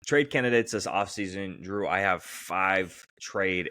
Trade candidates this offseason, Drew. I have 5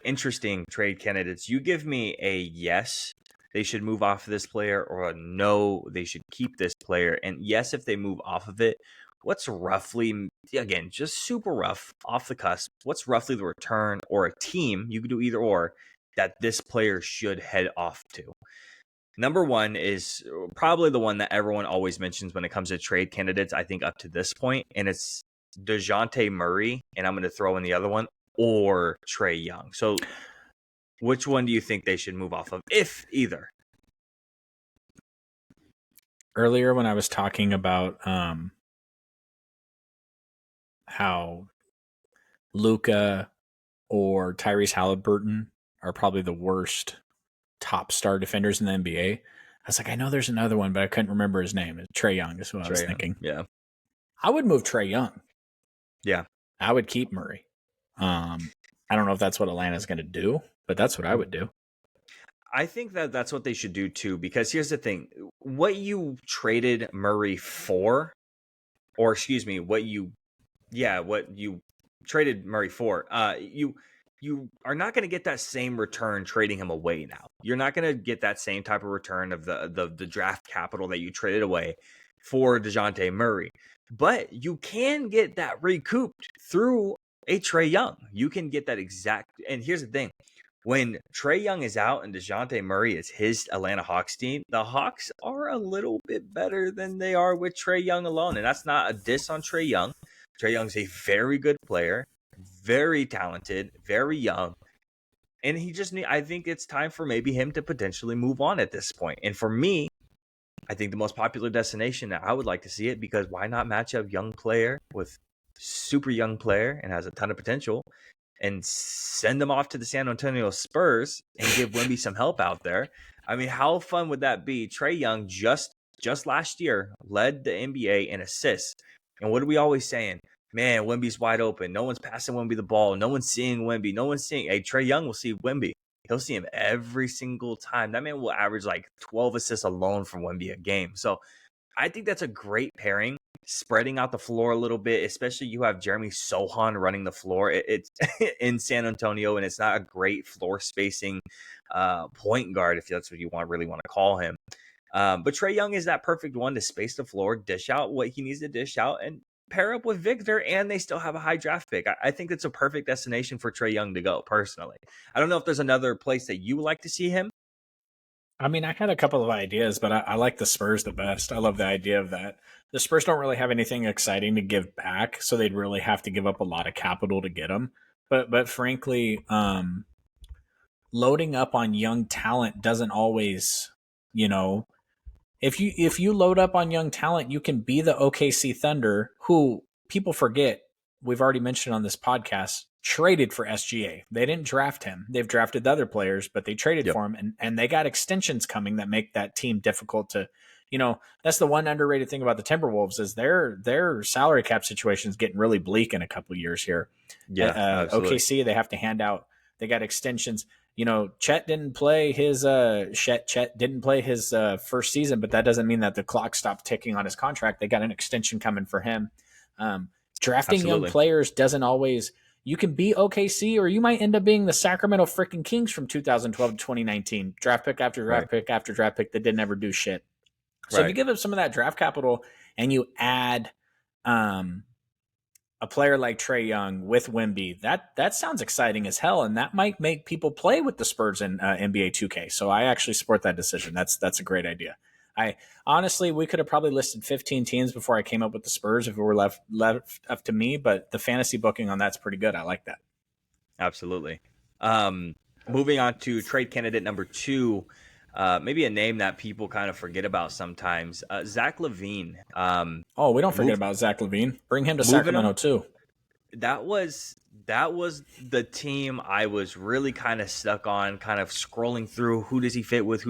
interesting trade candidates. You give me a yes, they should move off of this player, or a no, they should keep this player. And yes, if they move off of it, what's roughly, again, just super rough, off the cusp, what's roughly the return, or a team, you could do either or, that this player should head off to? Number one is probably the one that everyone always mentions when it comes to trade candidates, I think, up to this point, and it's DeJounte Murray, and I'm going to throw in the other one, or Trae Young. So which one do you think they should move off of, if either? Earlier when I was talking about how Luka or Tyrese Halliburton are probably the worst top star defenders in the NBA, I was like, I know there's another one, but I couldn't remember his name. Trae Young is what I was thinking. Yeah. I would move Trae Young. Yeah. I would keep Murray. I don't know if that's what Atlanta's going to do, but that's what I would do. I think that that's what they should do too, because here's the thing. What you traded Murray for, or excuse me, what you traded Murray for, you are not going to get that same return trading him away now. You're not going to get that same type of return of the draft capital that you traded away for DeJounte Murray. But you can get that recouped through a Trae Young. You can get that exact. And here's the thing. When Trae Young is out and DeJounte Murray is his Atlanta Hawks team, the Hawks are a little bit better than they are with Trae Young alone. And that's not a diss on Trae Young. Trae Young's a very good player, very talented, very young. And I think it's time for maybe him to potentially move on at this point. And for me, I think the most popular destination that I would like to see it, because why not match up young player with super young player and has a ton of potential, and send them off to the San Antonio Spurs and give Wemby some help out there? I mean, how fun would that be? Trae Young just last year led the NBA in assists. And what are we always saying? Man, Wemby's wide open. No one's passing Wemby the ball. No one's seeing Wemby. Hey, Trae Young will see Wemby. He'll see him every single time. That man will average like 12 assists alone from Wemby a game. So I think that's a great pairing, spreading out the floor a little bit, especially you have Jeremy Sohan running the floor. It's in San Antonio, and it's not a great floor spacing point guard, if that's what you really want to call him. But Trae Young is that perfect one to space the floor, dish out what he needs to dish out, and pair up with Victor, and they still have a high draft pick. I think it's a perfect destination for Trae Young to go, personally. I don't know if there's another place that you would like to see him. I mean, I had a couple of ideas, but I like the Spurs the best. I love the idea of that. The Spurs don't really have anything exciting to give back, so they'd really have to give up a lot of capital to get them. But frankly, loading up on young talent doesn't always, if you load up on young talent, you can be the OKC Thunder, who people forget, we've already mentioned on this podcast, traded for SGA. They didn't draft him. They've drafted the other players, but they traded for him, and they got extensions coming that make that team difficult to, that's the one underrated thing about the Timberwolves is their salary cap situation is getting really bleak in a couple of years here. Yeah, OKC, they have to hand out. They got extensions. Chet didn't play his first season, but that doesn't mean that the clock stopped ticking on his contract. They got an extension coming for him. Drafting young players doesn't always. You can be OKC, or you might end up being the Sacramento freaking Kings from 2012 to 2019. Draft pick after draft pick after draft pick that didn't ever do shit. So if you give up some of that draft capital and you add a player like Trae Young with Wemby, that sounds exciting as hell, and that might make people play with the Spurs in NBA 2K. So I actually support that decision. That's a great idea. Honestly, we could have probably listed 15 teams before I came up with the Spurs if it were left up to me, but the fantasy booking on that's pretty good. I like that. Absolutely. Moving on to trade candidate number 2, maybe a name that people kind of forget about sometimes, Zach LaVine. We don't forget about Zach LaVine. Bring him to Sacramento too. That was the team I was really kind of stuck on, kind of scrolling through who does he fit with,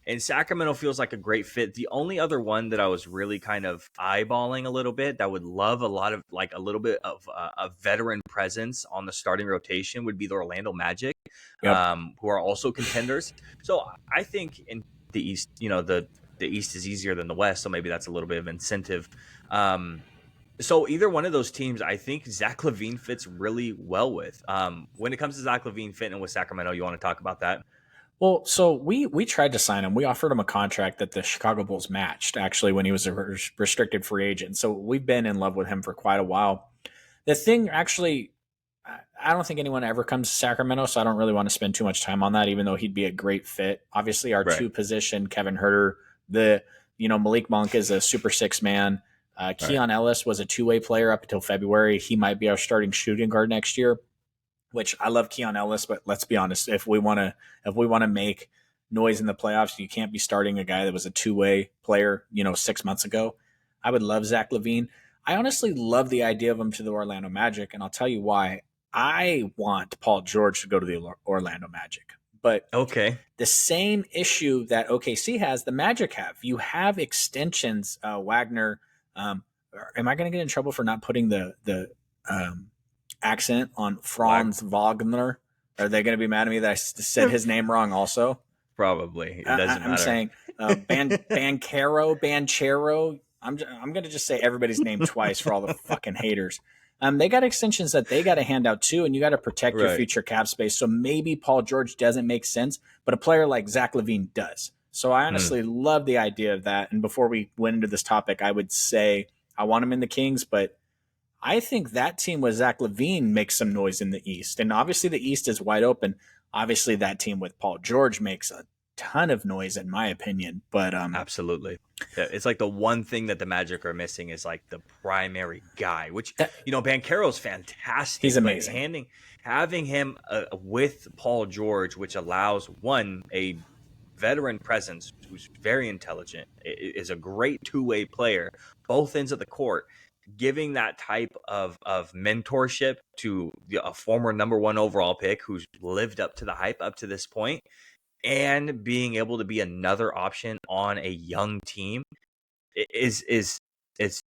and Sacramento feels like a great fit. The only other one that I was really kind of eyeballing a little bit that would love a little bit of a veteran presence on the starting rotation would be the Orlando Magic, who are also contenders. So I think in the East, the East is easier than the West, so maybe that's a little bit of incentive. So either one of those teams, I think Zach LaVine fits really well with. When it comes to Zach LaVine fitting with Sacramento, you want to talk about that? Well, so we tried to sign him. We offered him a contract that the Chicago Bulls matched actually when he was a restricted free agent. So we've been in love with him for quite a while. The thing actually, I don't think anyone ever comes to Sacramento, so I don't really want to spend too much time on that, even though he'd be a great fit. Obviously, our Right. two position, Kevin Herter, Malik Monk is a super six man. Keon Ellis was a two-way player up until February. He might be our starting shooting guard next year, which I love Keon Ellis, but let's be honest, if we want to make noise in the playoffs, you can't be starting a guy that was a two-way player, 6 months ago. I would love Zach LaVine. I honestly love the idea of him to the Orlando Magic, and I'll tell you why. I want Paul George to go to the Orlando Magic. But Okay. the same issue that OKC has, the Magic have. You have extensions, Wagner. Am I going to get in trouble for not putting the accent on Franz Wagner? Are they going to be mad at me that I said his name wrong also? Probably. It doesn't matter. I'm saying Banchero. I'm going to just say everybody's name twice for all the fucking haters. They got extensions that they got to hand out too, and you got to protect your future cap space. So maybe Paul George doesn't make sense, but a player like Zach LaVine does. So I honestly love the idea of that. And before we went into this topic, I would say I want him in the Kings, but I think that team with Zach LaVine makes some noise in the East. And obviously the East is wide open. Obviously that team with Paul George makes a ton of noise in my opinion. But absolutely. Yeah, it's like the one thing that the Magic are missing is like the primary guy, which Banchero's fantastic. He's amazing. Having him with Paul George, which allows one a veteran presence who's very intelligent, is a great two-way player, both ends of the court, giving that type of mentorship to a former number one overall pick who's lived up to the hype up to this point, and being able to be another option on a young team is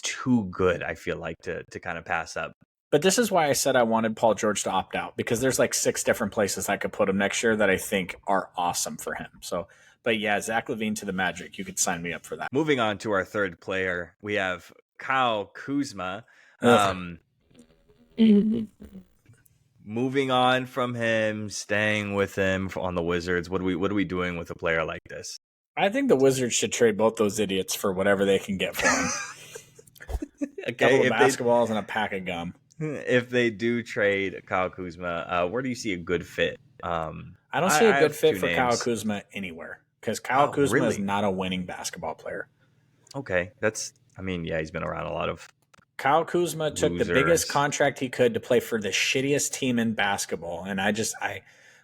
too good, I feel like, to kind of pass up. But this is why I said I wanted Paul George to opt out, because there's like 6 different places I could put him next year that I think are awesome for him. So, but yeah, Zach LaVine to the Magic, you could sign me up for that. Moving on to our third player, we have Kyle Kuzma. Moving on from him, staying with him on the Wizards. What are we doing with a player like this? I think the Wizards should trade both those idiots for whatever they can get for him. Okay, a couple of basketballs and a pack of gum. If they do trade Kyle Kuzma, where do you see a good fit? I don't see a good fit for Kyle Kuzma anywhere, because Kyle Kuzma is not a winning basketball player. Okay, he's been around a lot of. Kyle Kuzma took the biggest contract he could to play for the shittiest team in basketball. And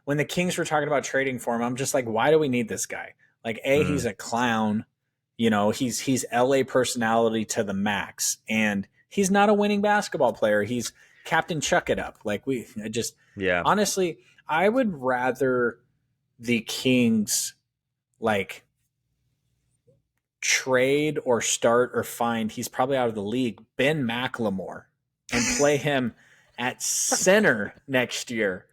when the Kings were talking about trading for him, I'm just like, why do we need this guy? Like, he's a clown. He's LA personality to the max. And he's not a winning basketball player. He's Captain Chuck It Up. Like, honestly, I would rather the Kings, like, trade or start or find, he's probably out of the league, Ben McLemore, and play him at center next year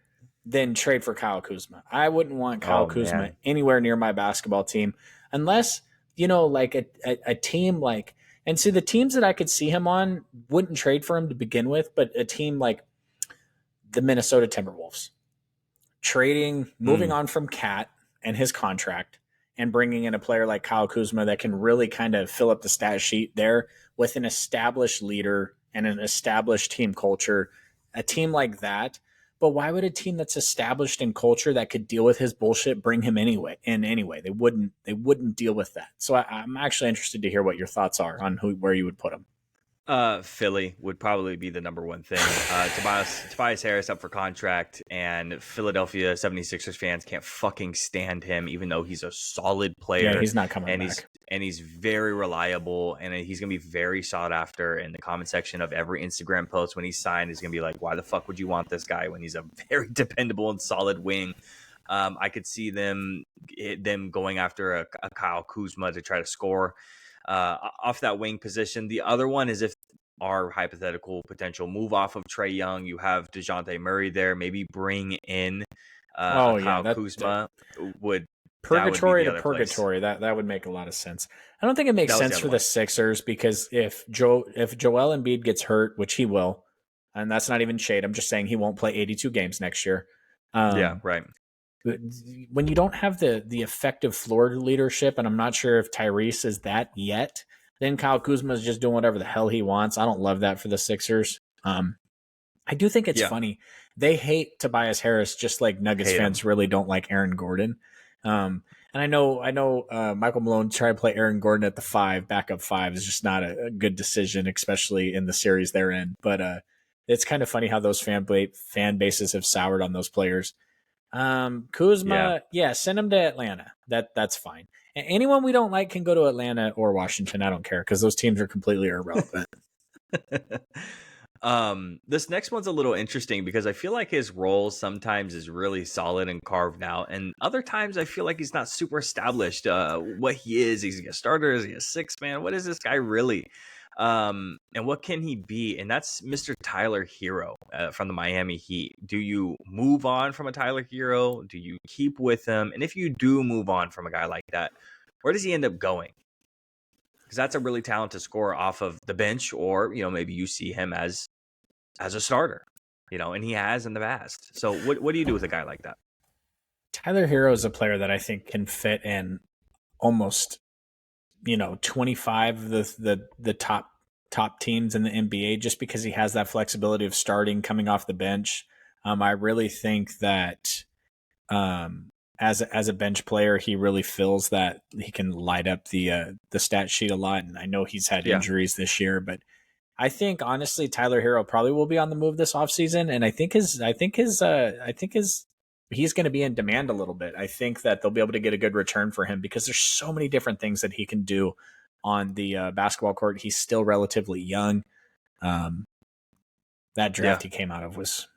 than trade for Kyle Kuzma. I wouldn't want Kyle Kuzma anywhere near my basketball team unless, like a team like, and see, the teams that I could see him on wouldn't trade for him to begin with, but a team like the Minnesota Timberwolves moving on from Cat and his contract, and bringing in a player like Kyle Kuzma that can really kind of fill up the stat sheet there with an established leader and an established team culture, a team like that. But why would a team that's established in culture that could deal with his bullshit bring him anyway? They wouldn't deal with that. So I'm actually interested to hear what your thoughts are on where you would put him. Philly would probably be the number one thing. Tobias Harris up for contract, and Philadelphia 76ers fans can't fucking stand him, even though he's a solid player. Yeah, he's not coming back. He's very reliable, and he's going to be very sought after in the comment section of every Instagram post when he's signed. Is going to be like, why the fuck would you want this guy when he's a very dependable and solid wing? I could see them going after a Kyle Kuzma to try to score off that wing position. The other one is if our hypothetical potential move off of Trae Young, you have DeJounte Murray there, maybe bring in Kyle Kuzma would Purgatory to purgatory. That would make a lot of sense. I don't think it makes sense for the Sixers because if Joel Embiid gets hurt, which he will, and that's not even shade, I'm just saying he won't play 82 games next year. Yeah, right. When you don't have the effective floor leadership, and I'm not sure if Tyrese is that yet, then Kyle Kuzma is just doing whatever the hell he wants. I don't love that for the Sixers. I do think it's funny. They hate Tobias Harris just like Nuggets fans really don't like Aaron Gordon. And I know Michael Malone tried to play Aaron Gordon at the 5, backup 5 is just not a good decision, especially in the series they're in. But it's kind of funny how those fan bases have soured on those players. Kuzma, send him to Atlanta. That's fine. And anyone we don't like can go to Atlanta or Washington. I don't care because those teams are completely irrelevant. This next one's a little interesting because I feel like his role sometimes is really solid and carved out, and other times I feel like he's not super established. What he is he a starter? Is he a sixth man? What is this guy really? And what can he be? And that's Mr. Tyler Hero from the Miami Heat. Do you move on from a Tyler Hero? Do you keep with him? And if you do move on from a guy like that, where does he end up going? Because that's a really talented scorer off of the bench, or maybe you see him as a starter, and he has in the past. So what do you do with a guy like that? Tyler Hero is a player that I think can fit in almost 25 of the top teams in the NBA just because he has that flexibility of starting, coming off the bench. I really think that as a bench player, he really feels that he can light up the stat sheet a lot. And I know he's had injuries this year, but I think honestly, Tyler Hero probably will be on the move this offseason. And I think he's going to be in demand a little bit. I think that they'll be able to get a good return for him because there's so many different things that he can do on the basketball court. He's still relatively young. That draft he came out of was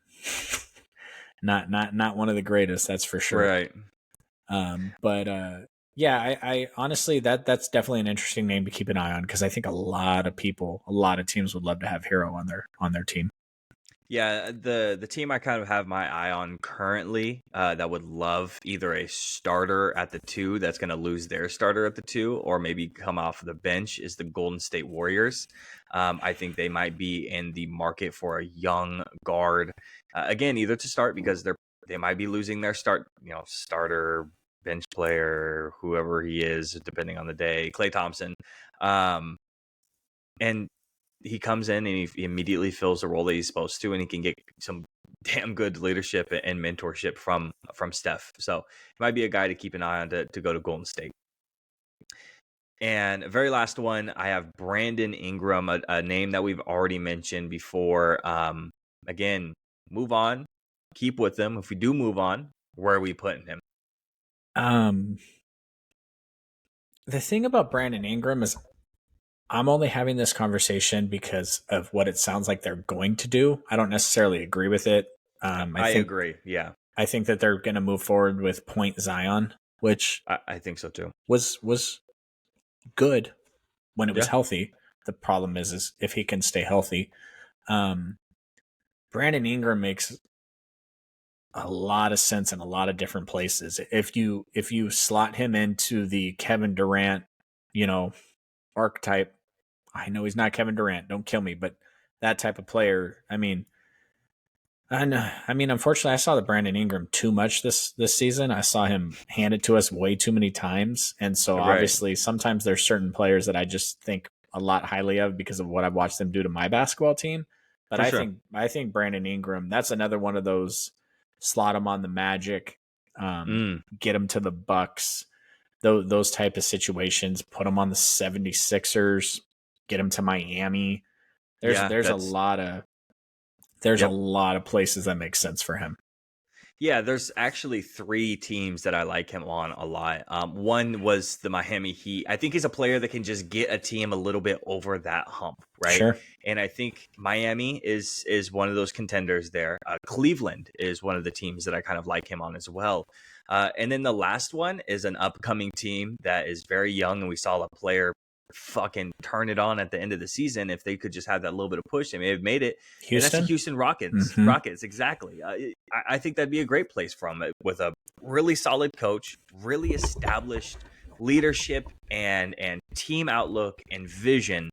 not one of the greatest, that's for sure. Right. I honestly that's definitely an interesting name to keep an eye on because I think a lot of teams would love to have Hero on their team. Yeah, the team I kind of have my eye on currently that would love either a starter at the 2 that's going to lose their starter at the 2 or maybe come off the bench is the Golden State Warriors. I think they might be in the market for a young guard, again, either to start because they might be losing their starter, bench player, whoever he is, depending on the day, Klay Thompson. And he comes in and he immediately fills the role that he's supposed to, and he can get some damn good leadership and mentorship from Steph. So it might be a guy to keep an eye on to go to Golden State. And very last one, I have Brandon Ingram, a name that we've already mentioned before. Again, move on, keep with him. If we do move on, where are we putting him? The thing about Brandon Ingram is I'm only having this conversation because of what it sounds like they're going to do. I don't necessarily agree with it. I agree. Yeah. I think that they're going to move forward with Point Zion, which I think so too. Was good when it was healthy. The problem is if he can stay healthy. Brandon Ingram makes a lot of sense in a lot of different places. If you slot him into the Kevin Durant, archetype, I know he's not Kevin Durant, don't kill me, but that type of player, unfortunately I saw the Brandon Ingram too much this season. I saw him hand it to us way too many times. And so obviously sometimes there's certain players that I just think a lot highly of because of what I've watched them do to my basketball team. But I think Brandon Ingram, that's another one of those slot him on the Magic, get him to the Bucks, those type of situations, put him on the 76ers, get him to Miami. There's a lot of places that make sense for him. Yeah, there's actually 3 teams that I like him on a lot. One was the Miami Heat. I think he's a player that can just get a team a little bit over that hump, right? Sure. And I think Miami is one of those contenders there. Cleveland is one of the teams that I kind of like him on as well. And then the last one is an upcoming team that is very young, and we saw a player fucking turn it on at the end of the season, if they could just have that little bit of push, they may have made it. Houston? And that's the Houston Rockets. Mm-hmm. Rockets, exactly. I think that'd be a great place from it, with a really solid coach, really established leadership and team outlook and vision.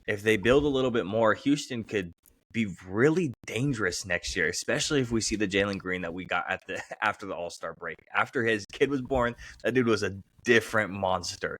If they build a little bit more, Houston could be really dangerous next year, especially if we see the Jalen Green that we got after the All-Star break. After his kid was born, that dude was a different monster.